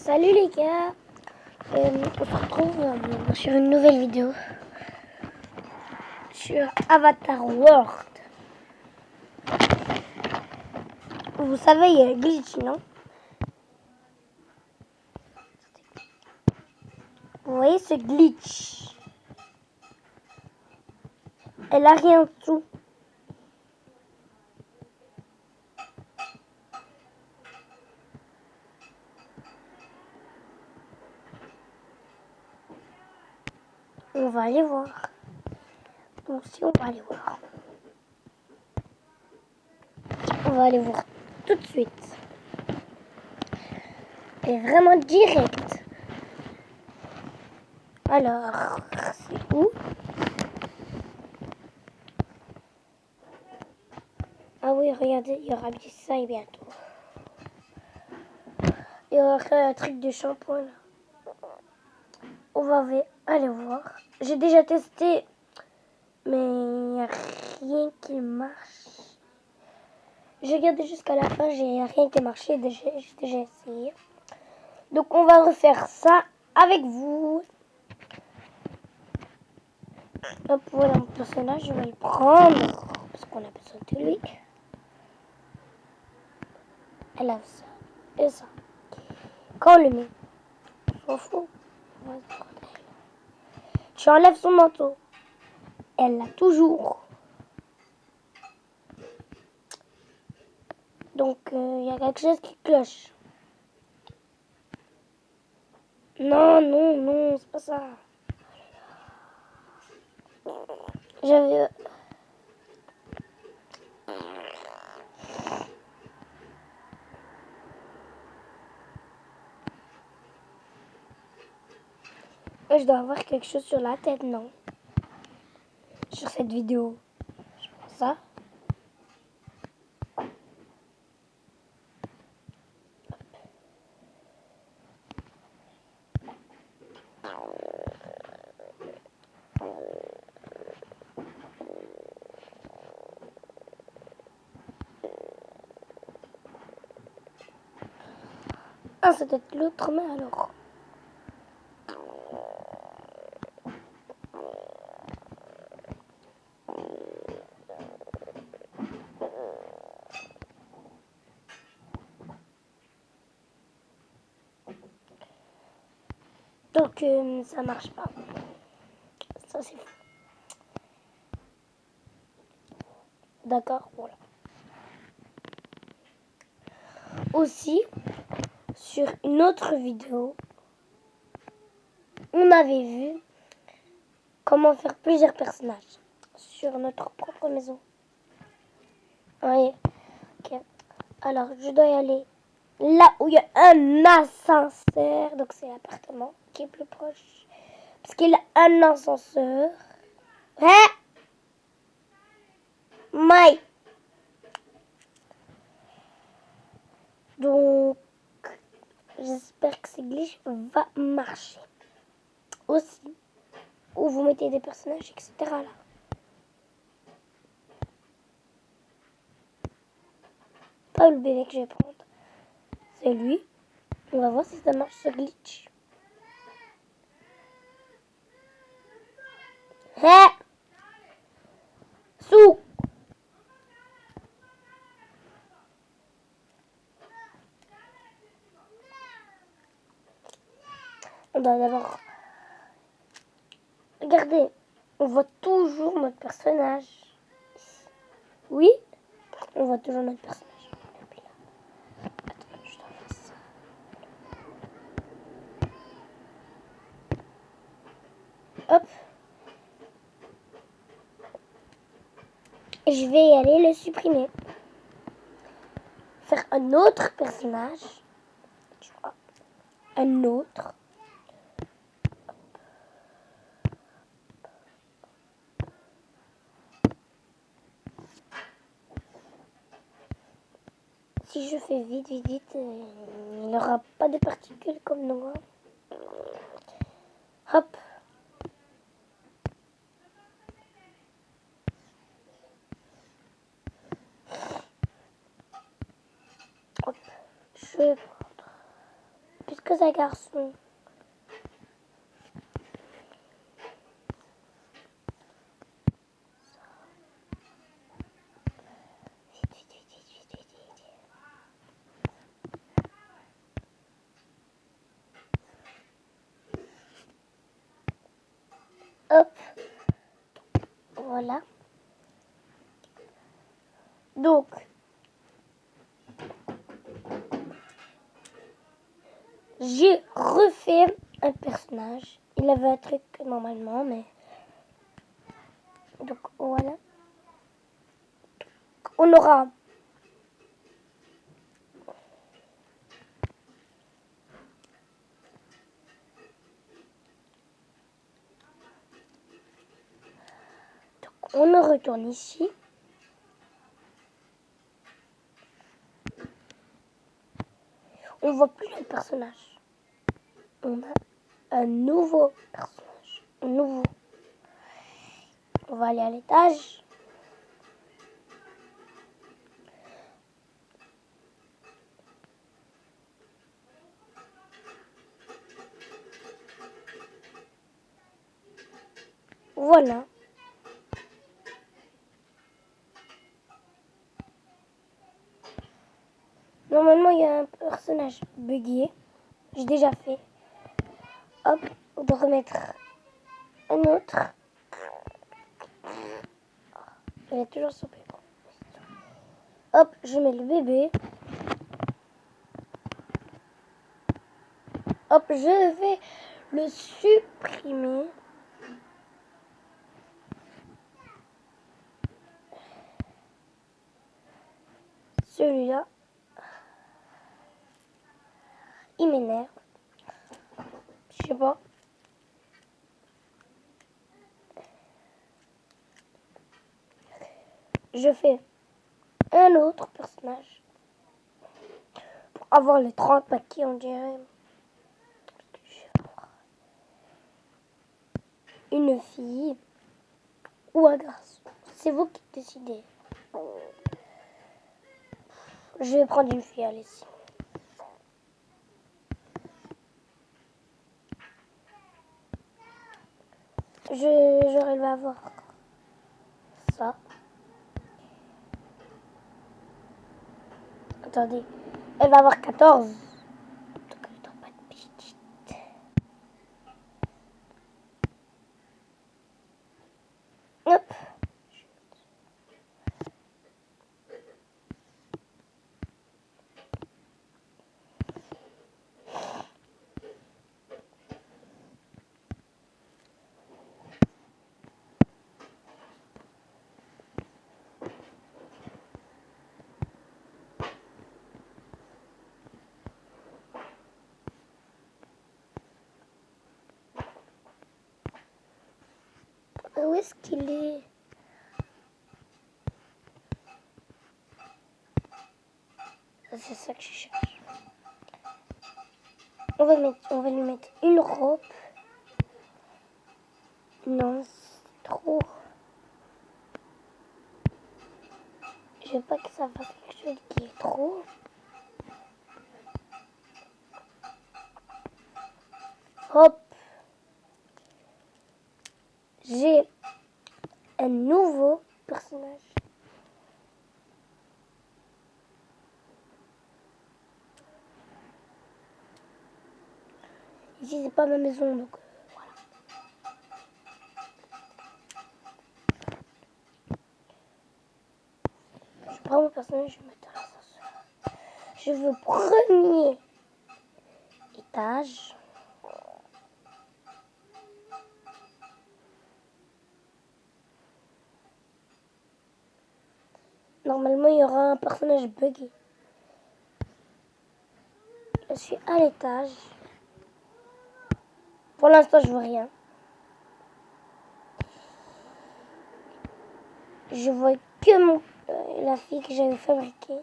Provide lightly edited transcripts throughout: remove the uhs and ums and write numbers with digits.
Salut les gars, on se retrouve sur une nouvelle vidéo sur Avatar World. Vous savez, il y a un glitch, non? Vous voyez ce glitch? Elle a rien en dessous. On va aller voir. Donc si on va aller voir. On va aller voir tout de suite. Et vraiment direct. Alors, c'est où? Ah oui, regardez, il y aura bien ça et bientôt. Il y aura un truc de shampoing là. On va aller voir. J'ai déjà testé, mais il n'y a rien qui marche. J'ai regardé jusqu'à la fin, j'ai rien qui a marché, j'ai déjà essayé. Donc on va refaire ça avec vous. Hop, voilà mon personnage, je vais le prendre, parce qu'on a besoin de lui. Elle a ça et ça. Quand on le met, on s'en fout. Tu enlèves son manteau. Elle l'a toujours. Donc il y a quelque chose qui cloche. Non, non, non, c'est pas ça. J'avais... Je dois avoir quelque chose sur la tête, non? Sur cette vidéo. Je pense ça. Ah, c'est peut-être l'autre main alors. Donc ça marche pas. Ça c'est fou. D'accord, voilà. Aussi, sur une autre vidéo, on avait vu comment faire plusieurs personnages sur notre propre maison. Oui, ok. Alors, je dois y aller là où il y a un ascenseur. Donc, c'est l'appartement qui est plus proche. Parce qu'il a un ascenseur. Hein? Mike. Donc, j'espère que ce glitch va marcher. Aussi, où vous mettez des personnages, etc. là. Pas le bébé que je vais prendre. C'est lui. On va voir si ça marche ce glitch. Hé! Sous! On doit d'abord... Regardez, on voit toujours notre personnage. Oui, on voit toujours notre personnage. Depuis là. Attends, je dois faire ça. Hop. Et je vais y aller le supprimer. Faire un autre personnage. Tu vois. Un autre. Si je fais vite, il n'y aura pas de particules comme nous. Hein. Hop. Hop. Je vais prendre. Puisque que un garçon. Hop. Voilà. Donc, j'ai refait un personnage. Il avait un truc normalement, mais... Donc, voilà. On aura... Donc, on retourne ici. On voit plus le personnage. On a un nouveau personnage. Un nouveau. On va aller à l'étage. Voilà. Normalement, il y a un personnage buggé. J'ai déjà fait. Hop, on doit remettre un autre. Il est toujours sur bébé. Hop, je mets le bébé. Hop, je vais le supprimer. Celui-là, il m'énerve. Je sais pas. Je fais un autre personnage pour avoir les 30 paquets, on dirait. Une fille ou un garçon. C'est vous qui décidez. Je vais prendre une fille, allez. Elle va avoir ça. Attendez, elle va avoir 14. Donc elle doit pas être petite. Hop. Où est-ce qu'il est? C'est ça que je cherche. On va lui mettre une robe. Non, c'est trop. Je veux pas que ça fasse quelque chose qui est trop. Hop. J'ai un nouveau personnage. Ici, c'est pas ma maison, donc voilà. Je prends mon personnage, je vais mettre à l'ascenseur. Je veux premier étage. Normalement, il y aura un personnage buggé. Je suis à l'étage. Pour l'instant, je vois rien. Je vois que la fille que j'avais fabriquée.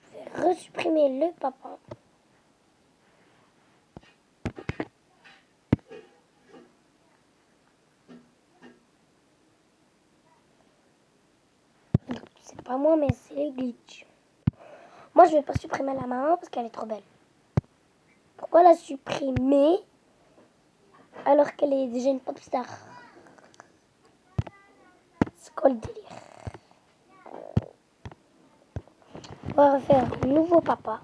Je vais resupprimer le papa. C'est pas moi, mais c'est le glitch. Moi, je vais pas supprimer la maman parce qu'elle est trop belle. Pourquoi la supprimer alors qu'elle est déjà une pop star? C'est quoi le délire? On va refaire un nouveau papa.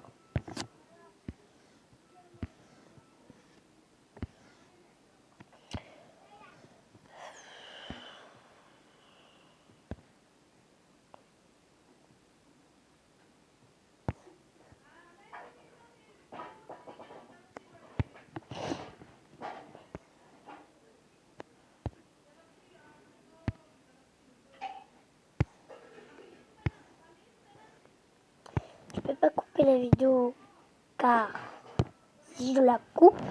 Je peux pas couper la vidéo car si je la coupe,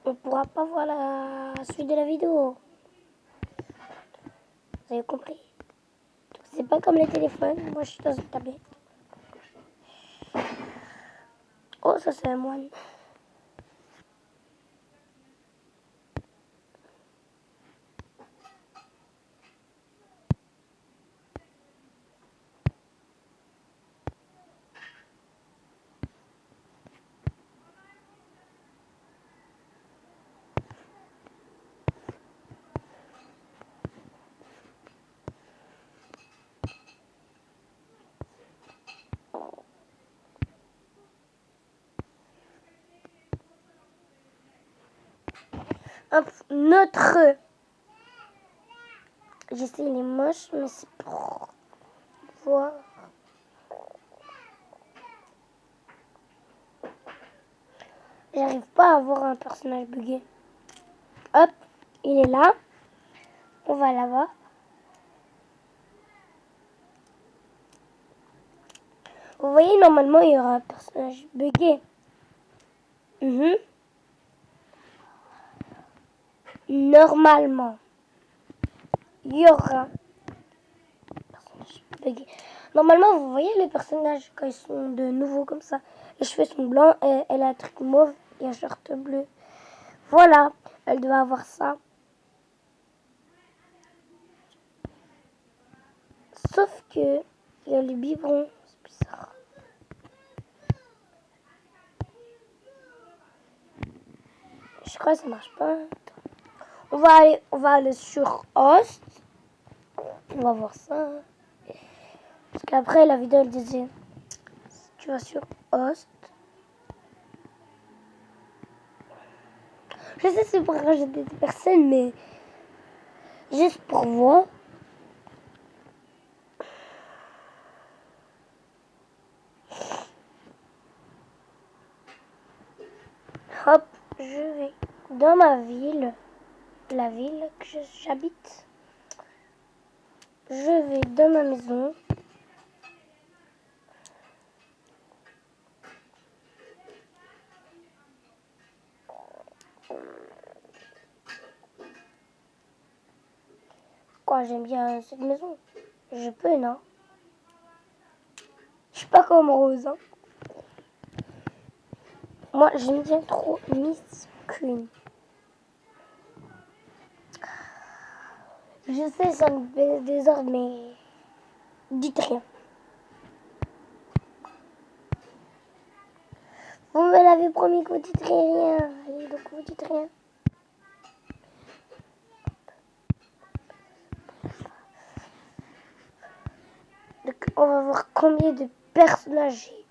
on pourra pas voir la suite de la vidéo. Vous avez compris? C'est pas comme les téléphones. Moi, je suis dans une tablette. Oh, ça, c'est un moine. Notre... J'essaie, il est moche, mais c'est pour voir. J'arrive pas à avoir un personnage bugué. Hop, il est là. On va là-bas. Vous voyez, normalement, il y aura un personnage bugué. Normalement, il y aura un personnage bugué. Normalement, vous voyez les personnages quand ils sont de nouveau comme ça. Les cheveux sont blancs, et elle a un truc mauve et un short bleu. Voilà, elle doit avoir ça. Sauf que il y a le biberon, c'est bizarre. Je crois que ça marche pas. On va aller sur Host. On va voir ça. Parce qu'après la vidéo elle disait, si tu vas sur Host. Je sais c'est pour rajouter des personnes, mais juste pour voir. Hop, je vais dans ma ville, la ville que j'habite. Je vais dans ma maison. Quoi, j'aime bien cette maison. Je peux, non? Je suis pas comme Rose. Hein. Moi, j'aime bien trop Miss Queen. Je sais, c'est un désordre, mais dites rien. Vous me l'avez promis que vous dites rien. Allez, donc vous dites rien. Donc, on va voir combien de personnages j'ai.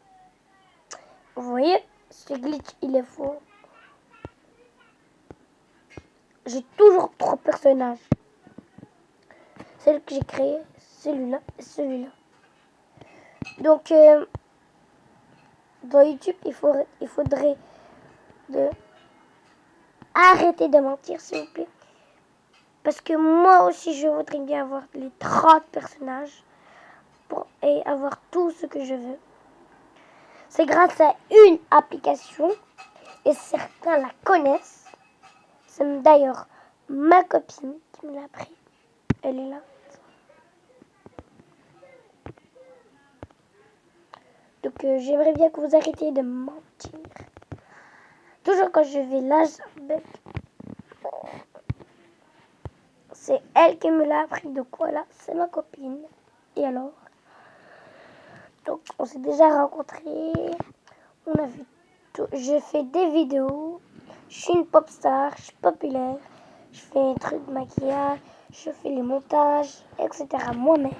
Vous voyez, ce glitch, il est faux. J'ai toujours 3 personnages. Celle que j'ai créée, celui-là et celui-là. Donc, dans YouTube, il faudrait arrêter de mentir, s'il vous plaît. Parce que moi aussi, je voudrais bien avoir les 30 personnages et avoir tout ce que je veux. C'est grâce à une application et certains la connaissent. C'est d'ailleurs ma copine qui me l'a appris. Elle est là. Donc j'aimerais bien que vous arrêtiez de mentir. Toujours quand je vais là, c'est elle qui me l'a appris. Donc voilà, c'est ma copine. Et alors? Donc On s'est déjà rencontrés. On a vu tout. Je fais des vidéos. Je suis une pop star. Je suis populaire. Je fais un truc de maquillage. Je fais les montages, etc. moi-même.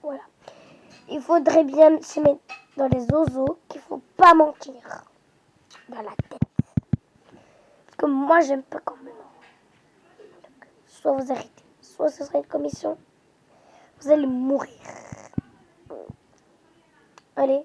Voilà. Il faudrait bien se mettre dans les oiseaux qu'il faut pas mentir dans la tête. Parce que moi, j'aime pas quand même. Donc, soit vous arrêtez, soit ce sera une commission. Vous allez mourir. Allez.